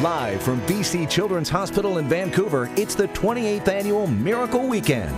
Live from BC Children's Hospital in Vancouver, it's the 28th Annual Miracle Weekend.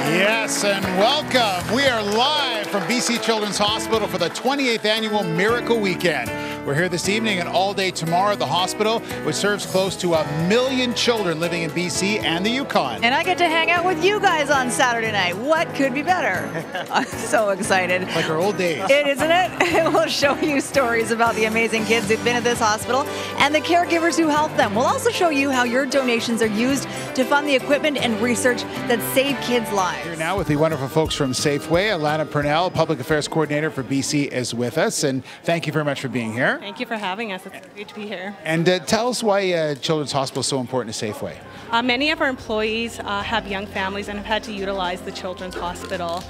Yes, and welcome. We are live from BC Children's Hospital for the 28th Annual Miracle Weekend. We're here this evening and all day tomorrow at the hospital, which serves close to 1 million children living in BC and the Yukon. And I get to hang out with you guys on Saturday night. What could be better? I'm so excited. Like our old days. Isn't it? We'll show you stories about the amazing kids who've been at this hospital and the caregivers who help them. We'll also show you how your donations are used to fund the equipment and research that save kids' lives. Here now with the wonderful folks from Safeway. Alana Purnell, Public Affairs Coordinator for BC, is with us. And thank you very much for being here. Thank you for having us. It's great to be here. And tell us why Children's Hospital is so important to Safeway. Many of our employees have young families and have had to utilize the Children's Hospital.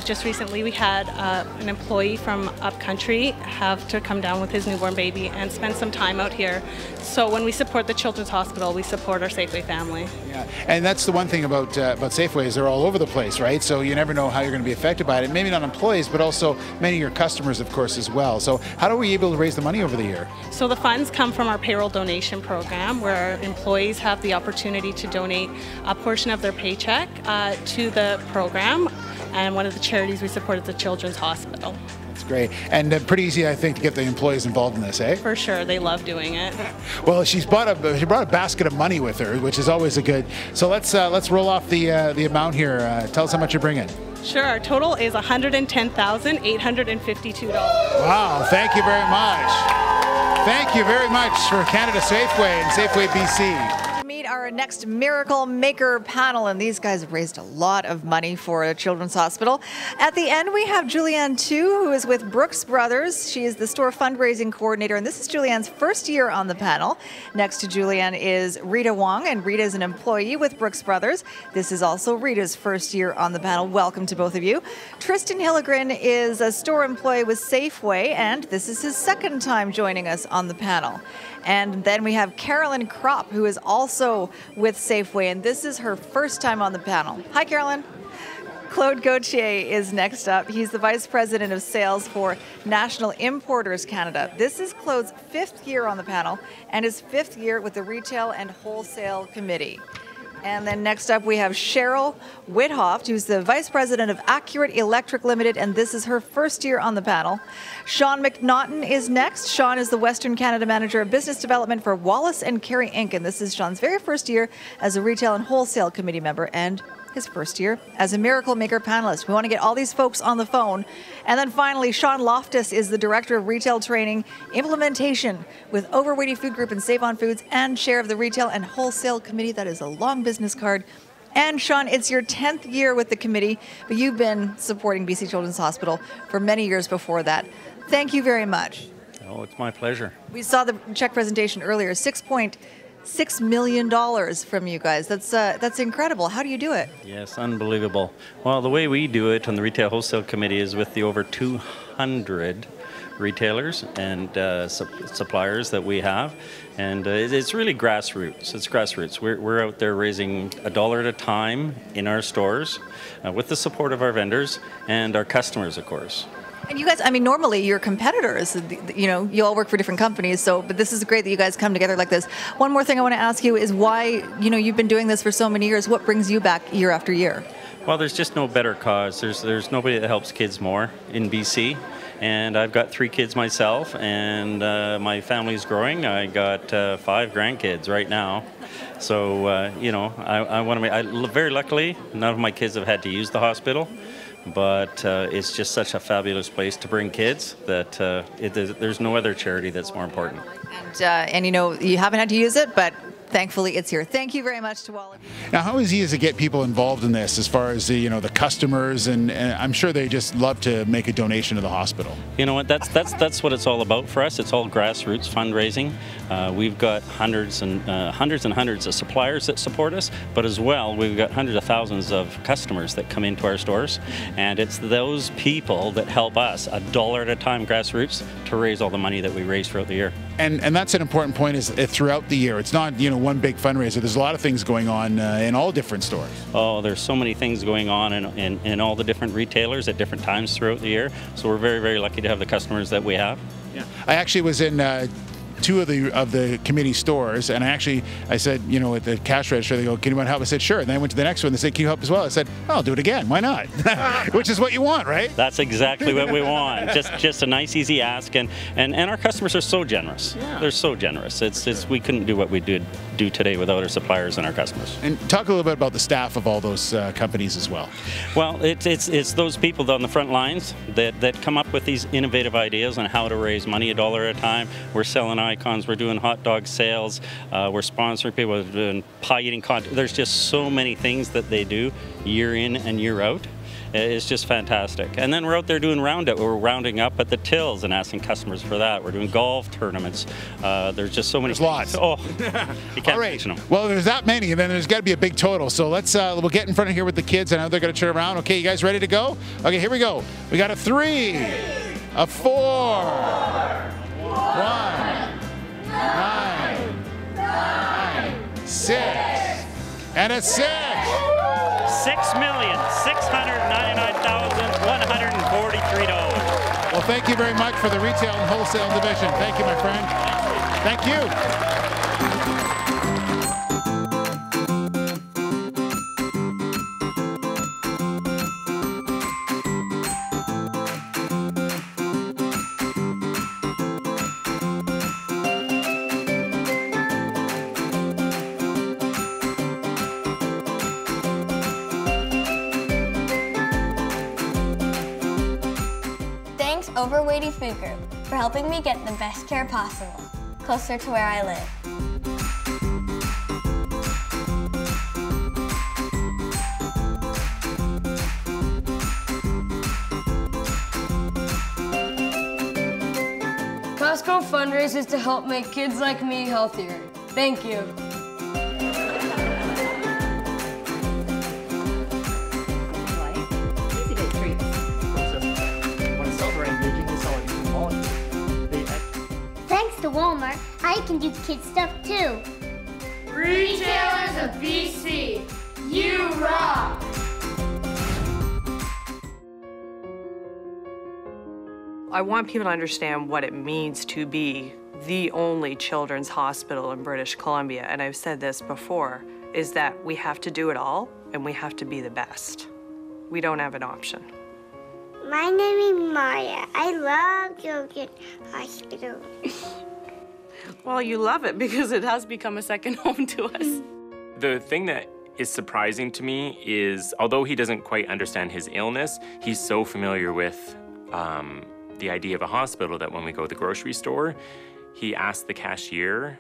Just recently we had an employee from upcountry have to come down with his newborn baby and spend some time out here. So when we support the Children's Hospital, we support our Safeway family. Yeah, and that's the one thing about Safeway is they're all over the place, right? So you never know how you're going to be affected by it. Maybe not employees, but also many of your customers, of course, as well. So how are we able to raise the money over the year? So the funds come from our payroll donation program, where our employees have the opportunity to donate a portion of their paycheck to the program. And one of the charities we support is the Children's Hospital. That's great. And pretty easy, I think, to get the employees involved in this, eh? For sure. They love doing it. Well, she brought a basket of money with her, which is always a good. So let's roll off the amount here. Tell us how much you're bringing. Sure. Our total is $110,852. Wow. Thank you very much. Thank you very much for Canada Safeway and Safeway BC. Meet our next Miracle Maker panel, and these guys have raised a lot of money for a children's hospital. At the end, we have Julianne Tu, who is with Brooks Brothers. She is the store fundraising coordinator, and this is Julianne's first year on the panel. Next to Julianne is Rita Wong, and Rita is an employee with Brooks Brothers. This is also Rita's first year on the panel. Welcome to both of you. Tristan Hillegren is a store employee with Safeway, and this is his second time joining us on the panel. And then we have Carolyn Kropp, who is also with Safeway, and this is her first time on the panel. Hi, Carolyn. Claude Gauthier is next up. He's the Vice President of Sales for National Importers Canada. This is Claude's 5th year on the panel and his 5th year with the Retail and Wholesale Committee. And then next up we have Cheryl Whithoft, who's the Vice President of Accurate Electric Limited, and this is her first year on the panel. Sean McNaughton is next. Sean is the Western Canada Manager of Business Development for Wallace & Carey Inc., and this is Sean's very first year as a Retail and Wholesale Committee member and his first year as a Miracle Maker panelist. We want to get all these folks on the phone. And then finally, Sean Loftus is the Director of Retail Training Implementation with Overweighty Food Group and Save On Foods and Chair of the Retail and Wholesale Committee. That is a long business card. And Sean, it's your 10th year with the committee, but you've been supporting BC Children's Hospital for many years before that. Thank you very much. Oh, it's my pleasure. We saw the check presentation earlier, $6.6 million from you guys. That's incredible. How do you do it? Yes, unbelievable. Well, the way we do it on the Retail Wholesale Committee is with the over 200 retailers and suppliers that we have, and it's really grassroots. It's grassroots. We're out there raising $1 at a time in our stores with the support of our vendors and our customers, of course. And you guys, I mean, normally you're competitors, you know, you all work for different companies, but this is great that you guys come together like this. One more thing I want to ask you is why, you know, you've been doing this for so many years. What brings you back year after year? Well, there's just no better cause. There's nobody that helps kids more in BC. And I've got 3 kids myself, and my family's growing. I got 5 grandkids right now. So, you know, I want to very luckily, none of my kids have had to use the hospital. But it's just such a fabulous place to bring kids that there's no other charity that's more important. And you know, you haven't had to use it, but thankfully it's here. Thank you very much to all of you. Now, how easy is it to get people involved in this as far as the customers, and I'm sure they just love to make a donation to the hospital. You know what, that's what it's all about for us. It's all grassroots fundraising. We've got hundreds and hundreds of suppliers that support us, but as well we've got hundreds of thousands of customers that come into our stores, and it's those people that help us $1 at a time grassroots to raise all the money that we raise throughout the year. And that's an important point, is throughout the year. It's not, one big fundraiser. There's a lot of things going on in all different stores. Oh, there's so many things going on in all the different retailers at different times throughout the year. So we're very, very lucky to have the customers that we have. Yeah. I actually was in two of the committee stores, and I said, at the cash register, they go, "Can you want help?" I said, "Sure." And then I went to the next one. They said, "Can you help as well?" I said, "I'll do it again. Why not?" Which is what you want, right? That's exactly what we want. Just a nice, easy ask, and our customers are so generous. Yeah. They're so generous. It's we couldn't do what we do today without our suppliers and our customers. And talk a little bit about the staff of all those companies as well. Well, it's those people on the front lines that come up with these innovative ideas on how to raise money $1 at a time. We're selling icons. We're doing hot dog sales. We're sponsoring people. We're doing pie eating contest. There's just so many things that they do year in and year out. It's just fantastic. And then we're out there doing roundup. We're rounding up at the tills and asking customers for that. We're doing golf tournaments. There's just so many. There's lots. Oh, you can't all right. mention them. Well, there's that many, and then there's got to be a big total. So we'll get in front of here with the kids. I know they're going to turn around. Okay, you guys ready to go? Okay, here we go. We got a 3, a 4, 1, 9, 6, and a 6. $6,699,143. Well, thank you very much for the retail and wholesale division. Thank you, my friend. Thank you. Overweighty Food Group for helping me get the best care possible, closer to where I live. Costco fundraises to help make kids like me healthier. Thank you. Thanks to Walmart, I can do kid stuff too. Retailers of BC, you rock! I want people to understand what it means to be the only children's hospital in British Columbia, and I've said this before, is that we have to do it all and we have to be the best. We don't have an option. My name is Maya. I love Children's Hospital. Well, you love it because it has become a second home to us. The thing that is surprising to me is, although he doesn't quite understand his illness, he's so familiar with the idea of a hospital that when we go to the grocery store, he asks the cashier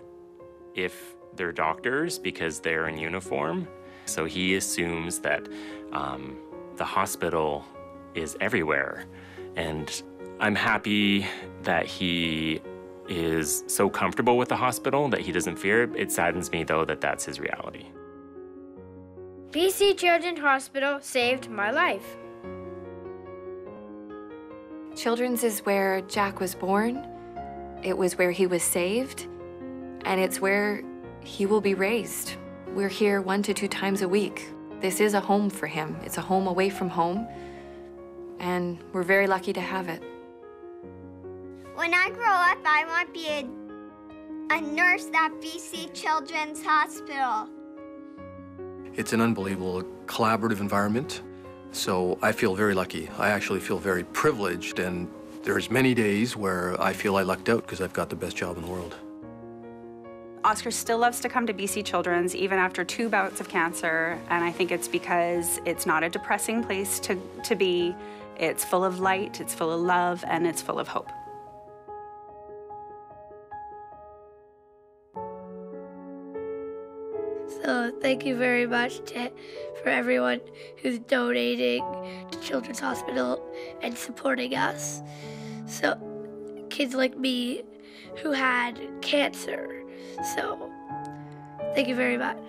if they're doctors because they're in uniform. So he assumes that the hospital is everywhere. And I'm happy that he is so comfortable with the hospital that he doesn't fear it. It saddens me, though, that that's his reality. BC Children's Hospital saved my life. Children's is where Jack was born. It was where he was saved. And it's where he will be raised. We're here 1 to 2 times a week. This is a home for him. It's a home away from home. And we're very lucky to have it. When I grow up, I want to be a nurse at BC Children's Hospital. It's an unbelievable collaborative environment, so I feel very lucky. I actually feel very privileged, and there's many days where I feel I lucked out because I've got the best job in the world. Oscar still loves to come to BC Children's even after 2 bouts of cancer, and I think it's because it's not a depressing place to be. It's full of light, it's full of love, and it's full of hope. So thank you very much for everyone who's donating to Children's Hospital and supporting us. So kids like me who had cancer. So thank you very much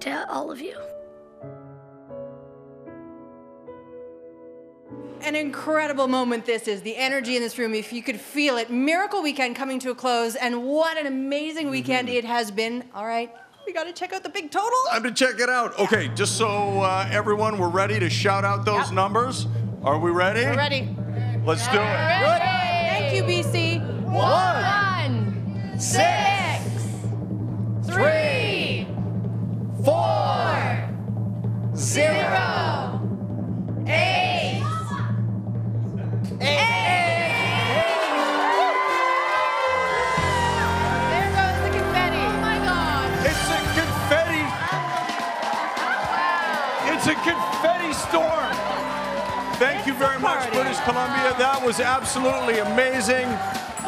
to all of you. an incredible moment this is. The energy in this room, if you could feel it. Miracle Weekend coming to a close, and what an amazing weekend it has been. All right, we got to check out the big total. Time to check it out. Okay, just so everyone, we're ready to shout out those numbers. Are we ready? We're ready. Let's do it. Ready. Thank you, BC. 1, 6, 3, 4, 0, 8, 8. There goes the confetti. Oh my God. It's a confetti. It's a confetti storm. Thank you very much, British Columbia. That was absolutely amazing.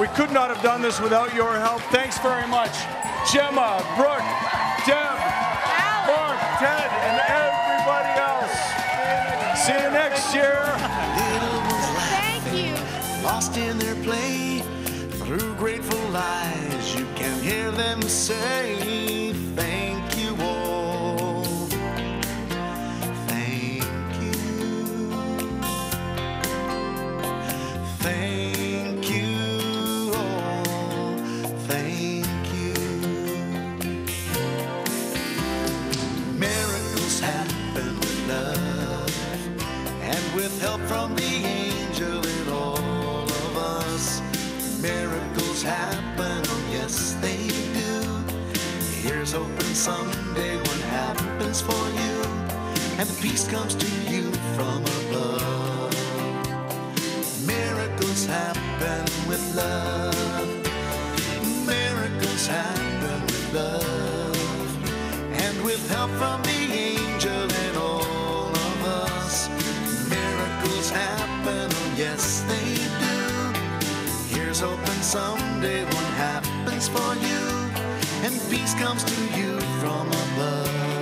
We could not have done this without your help. Thanks very much, Gemma, Brooke, Deb, Mark, Ted, and everybody else. See you next year. Thank you. Lost in their play, through grateful eyes, you can hear them say, thank you all. Thank you. Thank you all. Thank you. Miracles happen with love and with help from the angel in all of us. Miracles happen, oh yes they do. Here's hoping someday what happens for you, and the peace comes to you from above. Miracles happen with love. Miracles happen with love, and with help from the angel in all of us. Miracles happen, oh yes they do. Here's hoping someday what happens for you, and peace comes to you from above.